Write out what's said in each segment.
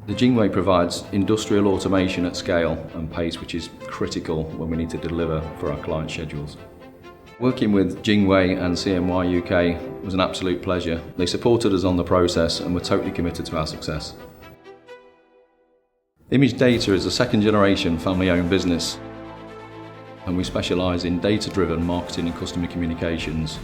The JWEI provides industrial automation at scale and pace, which is critical when we need to deliver for our client schedules. Working with JWEI and CMY UK was an absolute pleasure. They supported us on the process and were totally committed to our success. Image Data is a second-generation family-owned business, and we specialise in data-driven marketing and customer communications.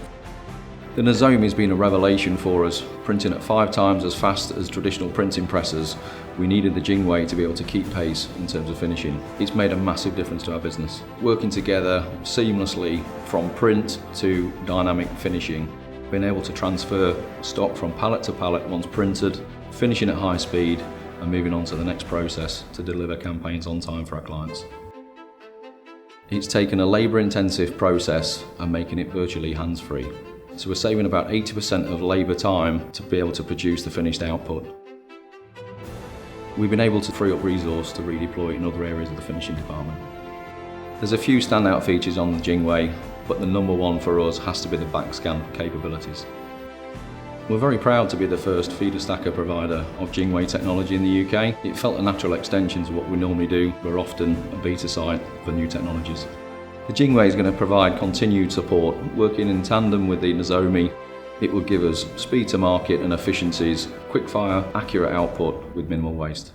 The Nozomi has been a revelation for us. Printing at 5 times as fast as traditional printing presses, we needed the JWEI to be able to keep pace in terms of finishing. It's made a massive difference to our business. Working together seamlessly from print to dynamic finishing, being able to transfer stock from pallet to pallet once printed, finishing at high speed and moving on to the next process to deliver campaigns on time for our clients. It's taken a labour-intensive process and making it virtually hands-free. So we're saving about 80% of labour time to be able to produce the finished output. We've been able to free up resource to redeploy in other areas of the finishing department. There's a few standout features on the JWEI, but the number one for us has to be the backscan capabilities. We're very proud to be the first feeder stacker provider of JWEI technology in the UK. It felt a natural extension to what we normally do. We're often a beta site for new technologies. The JWEI is going to provide continued support. Working in tandem with the Nozomi, it will give us speed to market and efficiencies, quick fire, accurate output with minimal waste.